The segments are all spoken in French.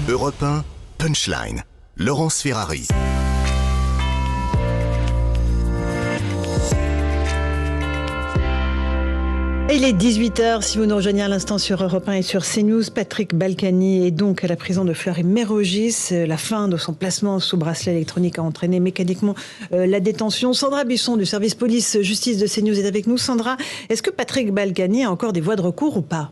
Europe 1, Punchline, Laurence Ferrari. Il est 18h, si vous nous rejoignez à l'instant sur Europe 1 et sur CNews. Patrick Balkany est donc à la prison de Fleury-Mérogis. La fin de son placement sous bracelet électronique a entraîné mécaniquement la détention. Sandra Buisson du service police-justice de CNews est avec nous. Sandra, est-ce que Patrick Balkany a encore des voies de recours ou pas ?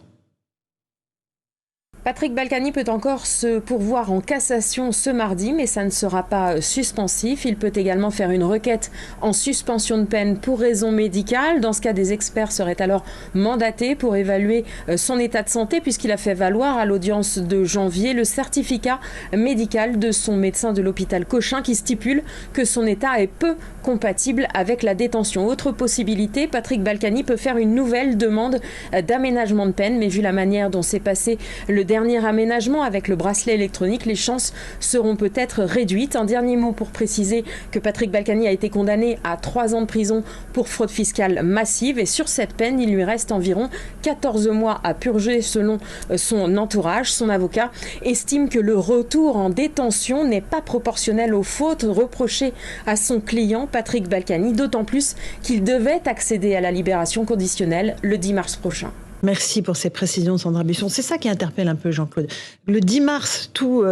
Patrick Balkany peut encore se pourvoir en cassation ce mardi, mais ça ne sera pas suspensif. Il peut également faire une requête en suspension de peine pour raison médicale. Dans ce cas, des experts seraient alors mandatés pour évaluer son état de santé, puisqu'il a fait valoir à l'audience de janvier le certificat médical de son médecin de l'hôpital Cochin qui stipule que son état est peu compatible avec la détention. Autre possibilité, Patrick Balkany peut faire une nouvelle demande d'aménagement de peine, mais vu la manière dont s'est passé le dernier aménagement avec le bracelet électronique, les chances seront peut-être réduites. Un dernier mot pour préciser que Patrick Balkany a été condamné à 3 ans de prison pour fraude fiscale massive et sur cette peine, il lui reste environ 14 mois à purger selon son entourage. Son avocat estime que le retour en détention n'est pas proportionnel aux fautes reprochées à son client Patrick Balkany, d'autant plus qu'il devait accéder à la libération conditionnelle le 10 mars prochain. Merci pour ces précisions, Sandra Buisson. C'est ça qui interpelle un peu Jean-Claude. Le 10 mars, toutes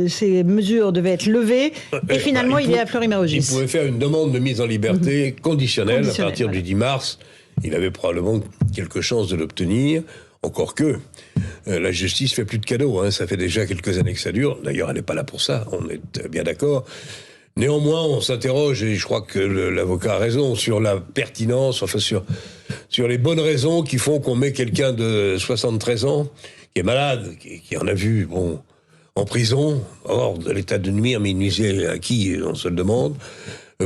ces mesures devaient être levées et finalement, il est à Fleury-Mérogis. Il pouvait faire une demande de mise en liberté conditionnelle à partir du 10 mars. Il avait probablement quelques chances de l'obtenir, encore que la justice fait plus de cadeaux. Ça fait déjà quelques années que ça dure. D'ailleurs, elle n'est pas là pour ça, on est bien d'accord. Néanmoins, on s'interroge, et je crois que l'avocat a raison, sur la pertinence, enfin sur les bonnes raisons qui font qu'on met quelqu'un de 73 ans, qui est malade, qui en a vu, en prison, hors de l'état de nuire, mais il nuisait à qui, on se le demande,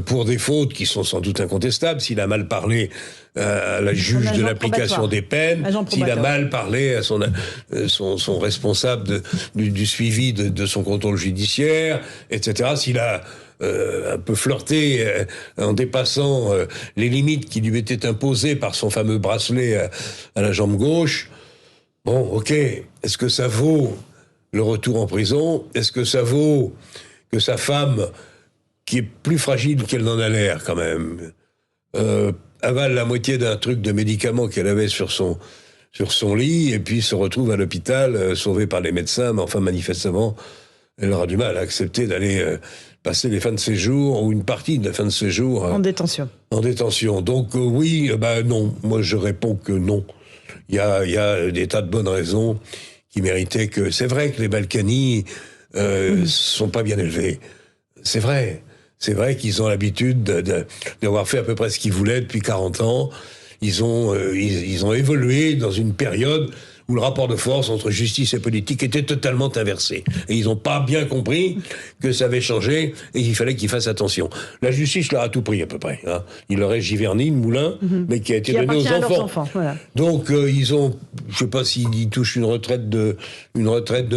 pour des fautes qui sont sans doute incontestables, s'il a mal parlé à la juge de l'application des peines, s'il a mal parlé à son responsable du suivi de son contrôle judiciaire, etc., s'il a un peu flirté en dépassant les limites qui lui étaient imposées par son fameux bracelet à la jambe gauche. Bon, ok, est-ce que ça vaut le retour en prison ? Est-ce que ça vaut que sa femme, qui est plus fragile qu'elle n'en a l'air quand même, avale la moitié d'un truc de médicament qu'elle avait sur son lit et puis se retrouve à l'hôpital sauvée par les médecins, mais enfin manifestement elle aura du mal à accepter d'aller passer les fins de séjour ou une partie de la fin de séjour en détention. Donc oui, non, moi je réponds que non. Il y a des tas de bonnes raisons qui méritaient que... C'est vrai que les Balkany sont pas bien élevés. C'est vrai qu'ils ont l'habitude d'avoir fait à peu près ce qu'ils voulaient depuis 40 ans. Ils ont évolué dans une période où le rapport de force entre justice et politique était totalement inversé. Et ils n'ont pas bien compris que ça avait changé et qu'il fallait qu'ils fassent attention. La justice leur a tout pris à peu près. Il leur est Giverny, le moulin, mais qui a été donné aux enfants. Voilà. Donc ils ont, je ne sais pas s'ils touchent une retraite de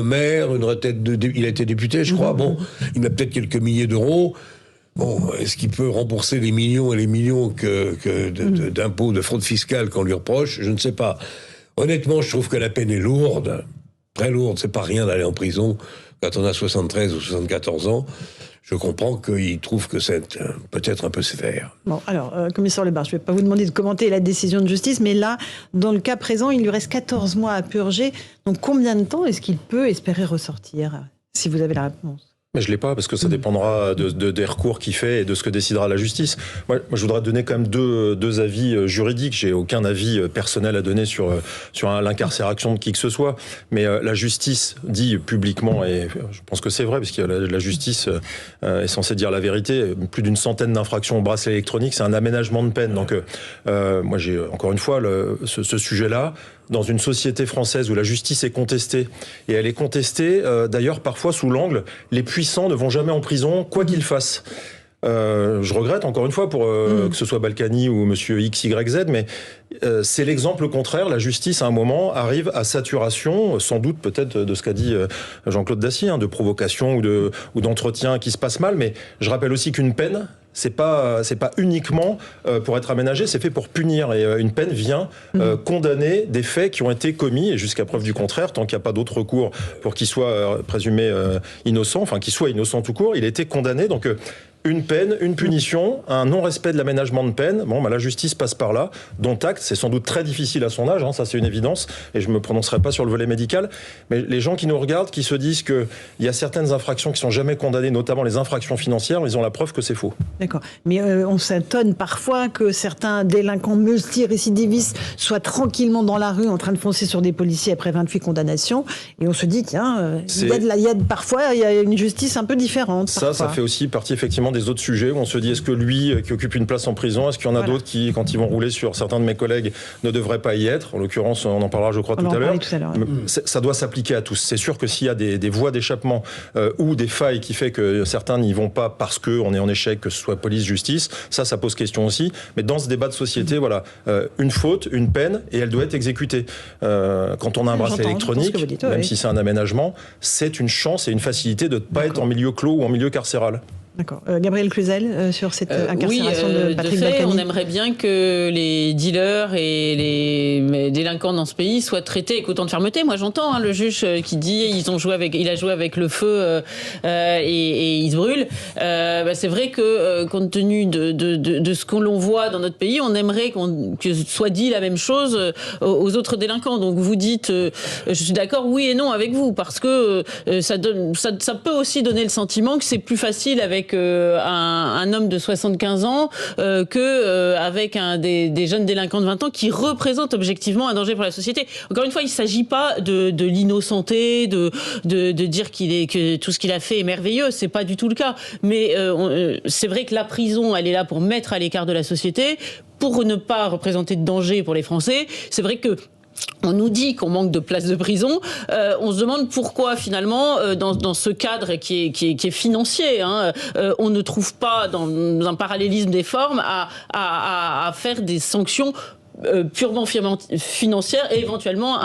maire, il a été député, je crois. Bon, il a peut-être quelques milliers d'euros. Bon, est-ce qu'il peut rembourser les millions et les millions d'impôts, de fraude fiscale qu'on lui reproche ? Je ne sais pas. Honnêtement, je trouve que la peine est lourde, très lourde. C'est pas rien d'aller en prison quand on a 73 ou 74 ans. Je comprends qu'il trouve que c'est peut-être un peu sévère. Bon, alors, commissaire Lebars, je ne vais pas vous demander de commenter la décision de justice, mais là, dans le cas présent, il lui reste 14 mois à purger. Donc, combien de temps est-ce qu'il peut espérer ressortir, si vous avez la réponse ? Mais je l'ai pas, parce que ça dépendra des recours qu'il fait et de ce que décidera la justice. Moi, je voudrais donner quand même deux avis juridiques. J'ai aucun avis personnel à donner sur l'incarcération de qui que ce soit. Mais la justice dit publiquement, et je pense que c'est vrai, parce que la justice est censée dire la vérité, plus d'une centaine d'infractions au bracelet électronique, c'est un aménagement de peine. Donc, moi, j'ai encore une fois ce sujet-là. Dans une société française où la justice est contestée, et elle est contestée d'ailleurs parfois sous l'angle, les puissants ne vont jamais en prison, quoi qu'ils fassent. Je regrette encore une fois pour que ce soit Balkany ou monsieur XYZ, mais c'est l'exemple contraire. La justice, à un moment, arrive à saturation, sans doute peut-être de ce qu'a dit Jean-Claude Dacier, de provocation ou d'entretien qui se passe mal. Mais je rappelle aussi qu'une peine, c'est pas uniquement pour être aménagé, c'est fait pour punir. Et une peine vient condamner des faits qui ont été commis, et jusqu'à preuve du contraire, tant qu'il n'y a pas d'autre recours pour qu'il soit présumé innocent, enfin qu'il soit innocent tout court, il a été condamné. Donc une peine, une punition, un non-respect de l'aménagement de peine. Bon, la justice passe par là, dont acte. C'est sans doute très difficile à son âge, ça c'est une évidence, et je me prononcerai pas sur le volet médical. Mais les gens qui nous regardent, qui se disent qu'il y a certaines infractions qui sont jamais condamnées, notamment les infractions financières, ils ont la preuve que c'est faux. D'accord. Mais on s'étonne parfois que certains délinquants multirécidivistes soient tranquillement dans la rue en train de foncer sur des policiers après 28 condamnations. Et on se dit, tiens, parfois il y a une justice un peu différente. Ça fait aussi partie effectivement des autres sujets où on se dit, est-ce que lui qui occupe une place en prison, est-ce qu'il y en a d'autres qui, quand ils vont rouler sur certains de mes collègues, ne devraient pas y être? En l'occurrence, on en parlera je crois tout à l'heure. Ça doit s'appliquer à tous. C'est sûr que s'il y a des voies d'échappement ou des failles qui fait que certains n'y vont pas parce qu'on est en échec, que ce soit police, justice, ça pose question aussi. Mais dans ce débat de société, une faute, une peine, et elle doit être exécutée. Quand on a un bracelet électronique, même si c'est un aménagement, c'est une chance et une facilité de ne pas être en milieu clos ou en milieu carcéral. D'accord. Gabriel Cluzel, sur cette incarcération de Patrick Balkany. On aimerait bien que les dealers et les délinquants dans ce pays soient traités avec autant de fermeté. Moi, j'entends le juge qui dit il a joué avec le feu et il se brûle. C'est vrai que compte tenu de ce que l'on voit dans notre pays, on aimerait que soit dit la même chose aux autres délinquants. Donc vous dites, je suis d'accord, oui et non avec vous, parce que ça peut aussi donner le sentiment que c'est plus facile avec un homme de 75 ans qu'avec des jeunes délinquants de 20 ans qui représentent objectivement un danger pour la société. Encore une fois, il ne s'agit pas de l'innocenter, de dire que tout ce qu'il a fait est merveilleux. C'est pas du tout le cas. Mais c'est vrai que la prison, elle est là pour mettre à l'écart de la société, pour ne pas représenter de danger pour les Français. C'est vrai que on nous dit qu'on manque de places de prison. On se demande pourquoi finalement, dans ce cadre qui est financier, on ne trouve pas dans un parallélisme des formes à faire des sanctions purement financière et éventuellement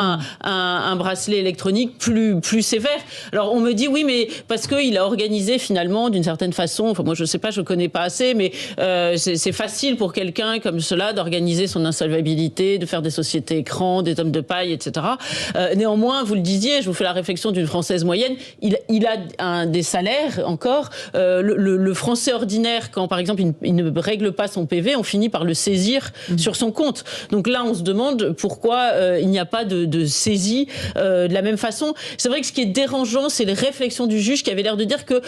un bracelet électronique plus sévère. Alors on me dit oui, mais parce qu'il a organisé finalement d'une certaine façon, enfin moi je sais pas, je connais pas assez, mais c'est facile pour quelqu'un comme cela d'organiser son insolvabilité, de faire des sociétés écrans, des hommes de paille, etc. Néanmoins, vous le disiez, je vous fais la réflexion d'une Française moyenne, il a des salaires encore. Le Français ordinaire, quand par exemple il ne règle pas son PV, on finit par le saisir sur son compte. Donc là, on se demande pourquoi il n'y a pas de saisie de la même façon. C'est vrai que ce qui est dérangeant, c'est les réflexions du juge qui avait l'air de dire que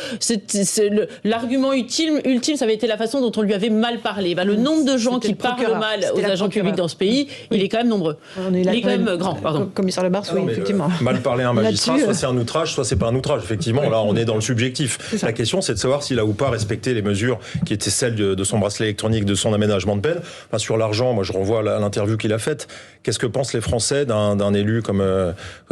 l'argument ultime, ça avait été la façon dont on lui avait mal parlé. Le nombre de gens qui parlent mal aux agents publics dans ce pays, il est quand même nombreux. Il est quand même grand, pardon. Commissaire Lebars, oui, effectivement. Mal parler à un magistrat, soit c'est un outrage, soit c'est pas un outrage. Effectivement, là, on est dans le subjectif. La question, c'est de savoir s'il a ou pas respecté les mesures qui étaient celles de son bracelet électronique, de son aménagement de peine. Enfin, sur l'argent, moi, je renvoie à l'interview qu'il a faite. Qu'est-ce que pensent les Français d'un élu comme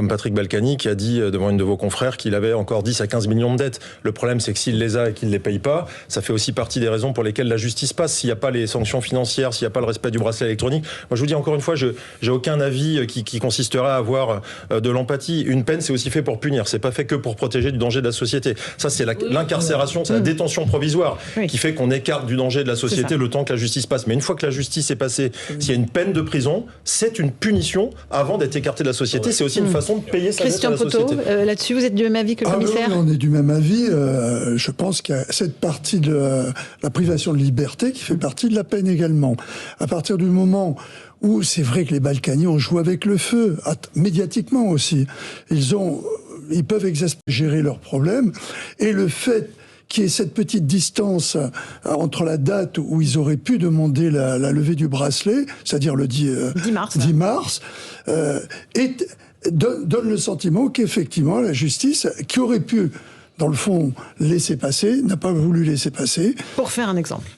Patrick Balkany qui a dit devant une de vos confrères qu'il avait encore 10 à 15 millions de dettes? Le problème, c'est que s'il les a et qu'il ne les paye pas, ça fait aussi partie des raisons pour lesquelles la justice passe. S'il n'y a pas les sanctions financières, s'il n'y a pas le respect du bracelet électronique, moi je vous dis encore une fois, j'ai aucun avis qui consisterait à avoir de l'empathie. Une peine, c'est aussi fait pour punir. C'est pas fait que pour protéger du danger de la société. Ça, c'est l'incarcération, c'est la détention provisoire qui fait qu'on écarte du danger de la société le temps que la justice passe. Mais une fois que la justice est passée, s'il y a une peine de prison, c'est une punition avant d'être écarté de la société. C'est aussi une façon de payer sa dette à la société. Là-dessus, vous êtes du même avis que le commissaire? Oui, on est du même avis. Je pense qu'il y a cette partie de la privation de liberté qui fait partie de la peine également. À partir du moment où c'est vrai que les Balkany ont joué avec le feu, médiatiquement aussi, ils peuvent gérer leurs problèmes, et le fait qu'il y ait cette petite distance entre la date où ils auraient pu demander la levée du bracelet, c'est-à-dire le 10 mars, donne le sentiment qu'effectivement la justice, qui aurait pu, dans le fond, laisser passer, n'a pas voulu laisser passer. Pour faire un exemple.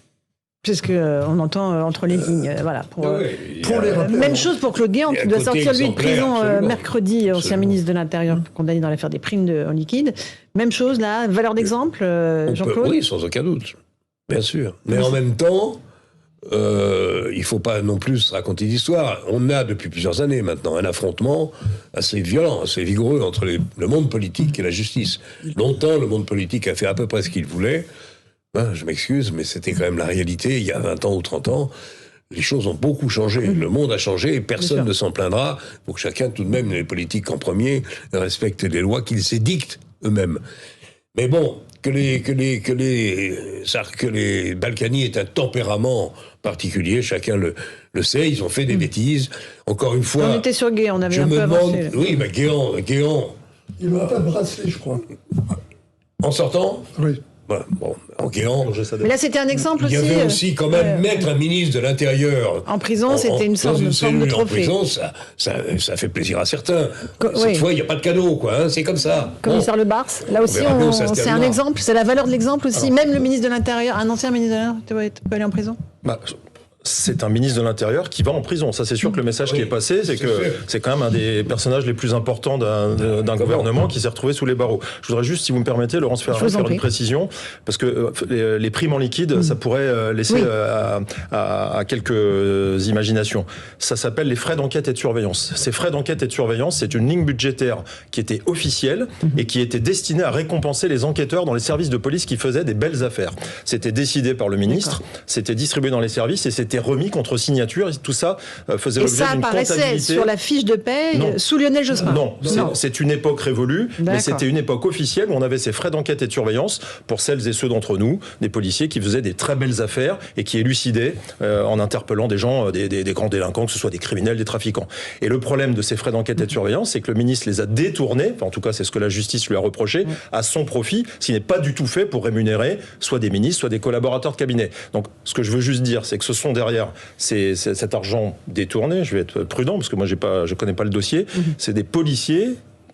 C'est ce qu'on entend entre les lignes. Voilà. Pour les même chose pour Claude Guéant, qui doit sortir lui de prison mercredi, ancien ministre de l'Intérieur, condamné dans l'affaire des primes en liquide. Même chose là, valeur d'exemple, Jean-Claude? Oui, sans aucun doute. Bien sûr. Mais en même temps, il ne faut pas non plus se raconter d'histoire. On a depuis plusieurs années maintenant un affrontement assez violent, assez vigoureux entre le monde politique et la justice. Longtemps, le monde politique a fait à peu près ce qu'il voulait. Je m'excuse, mais c'était quand même la réalité. Il y a 20 ans ou 30 ans, les choses ont beaucoup changé. Le monde a changé et personne ne s'en plaindra. Il faut que chacun, tout de même, les politiques en premier, respecte les lois qu'ils s'édictent eux-mêmes. Mais bon, que les Balkany aient un tempérament particulier, chacun le sait, ils ont fait des bêtises. Encore une fois... On était sur Guéant, on avait un peu avancé. Oui, mais Guéant... Il ne va pas brasser, je crois. En sortant ? Oui. Voilà, bon, en Guéant... Mais là, c'était un exemple aussi... Il y avait aussi quand même mettre un ministre de l'Intérieur... En prison, c'était une sorte de trophée. En prison, ça fait plaisir à certains. Cette fois, il n'y a pas de cadeau, quoi. Hein, c'est comme ça. Commissaire Le Bars, là aussi, c'est un exemple. C'est la valeur de l'exemple aussi. Alors, même le ministre de l'Intérieur, un ancien ministre de l'Intérieur, peut aller en prison. C'est un ministre de l'Intérieur qui va en prison. Ça, c'est sûr que le message qui est passé, c'est que c'est quand même un des personnages les plus importants d'un gouvernement qui s'est retrouvé sous les barreaux. Je voudrais juste, si vous me permettez, Laurence Ferrari, faire une précision, parce que les primes en liquide, ça pourrait laisser à quelques imaginations. Ça s'appelle les frais d'enquête et de surveillance. Ces frais d'enquête et de surveillance, c'est une ligne budgétaire qui était officielle et qui était destinée à récompenser les enquêteurs dans les services de police qui faisaient des belles affaires. C'était décidé par le ministre, c'était distribué dans les services et c'était remis contre signature, et tout ça faisait l'objet d'une comptabilité. Et ça apparaissait sur la fiche de paie sous Lionel Jospin. Non, c'est une époque révolue, mais c'était une époque officielle où on avait ces frais d'enquête et de surveillance pour celles et ceux d'entre nous, des policiers qui faisaient des très belles affaires et qui élucidaient en interpellant des gens, des grands délinquants, que ce soit des criminels, des trafiquants. Et le problème de ces frais d'enquête et de surveillance, c'est que le ministre les a détournés, enfin, en tout cas c'est ce que la justice lui a reproché, à son profit, ce qui n'est pas du tout fait pour rémunérer soit des ministres, soit des collaborateurs de cabinet. Donc ce que je veux juste dire, c'est que ce sont derrière c'est cet argent détourné, je vais être prudent parce que moi je connais pas le dossier, c'est des policiers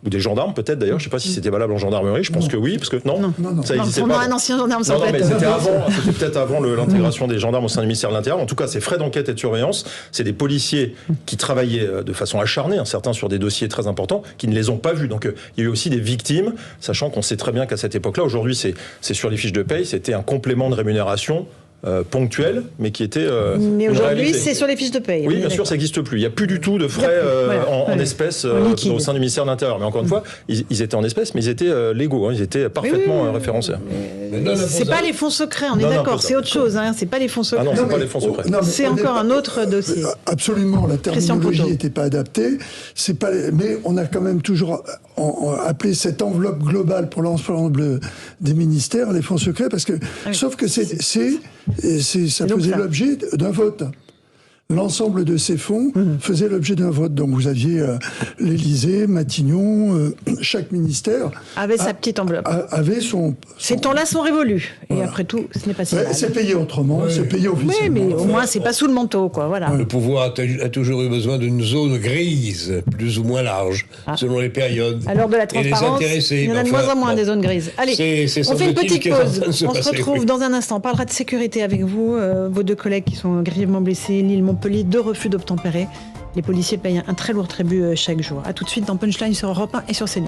ou des gendarmes peut-être d'ailleurs, je sais pas si c'était valable en gendarmerie, je pense que oui, parce que non. Ça existait pas. Un ancien gendarme sans mais c'était peut-être avant l'intégration des gendarmes au sein du ministère de l'Intérieur. En tout cas, ces frais d'enquête et de surveillance, c'est des policiers qui travaillaient de façon acharnée, certains sur des dossiers très importants, qui ne les ont pas vus. Donc il y a eu aussi des victimes, sachant qu'on sait très bien qu'à cette époque-là, aujourd'hui c'est sur les fiches de paye, c'était un complément de rémunération ponctuel, mais qui était mais aujourd'hui, c'est sur les fiches de paye. Oui, bien sûr, ça n'existe plus. Il n'y a plus du tout de frais en espèces au sein du ministère de l'Intérieur. Mais encore une fois, ils étaient en espèces, mais ils étaient légaux. Ils étaient parfaitement référencés. C'est pas les fonds secrets, on est d'accord. C'est autre chose. C'est pas les fonds secrets. Ah non, c'est pas les fonds secrets. C'est encore un autre dossier. Absolument, la terminologie n'était pas adaptée. Mais on a quand même toujours appelé cette enveloppe globale pour l'ensemble des ministères les fonds secrets, parce que sauf que ça faisait l'objet d'un vote. L'ensemble de ces fonds faisait l'objet d'un vote. Donc vous aviez l'Élysée, Matignon, chaque ministère avait sa petite enveloppe. Avait son... Ces temps-là sont révolus. Et après tout, ce n'est pas si mal. C'est payé autrement, c'est payé officiellement. Oui, mais au moins, c'est pas sous le manteau, quoi. Voilà. Le pouvoir a toujours eu besoin d'une zone grise, plus ou moins large, selon les périodes. À l'heure de la transparence, il y en a de moins en moins des zones grises. Allez, on fait une petite pause. On se retrouve dans un instant. On parlera de sécurité avec vous, vos deux collègues qui sont grièvement blessés, Lille, Montpellier, 2 refus d'obtempérer. Les policiers payent un très lourd tribut chaque jour. A tout de suite dans Punchline sur Europe 1 et sur CNews.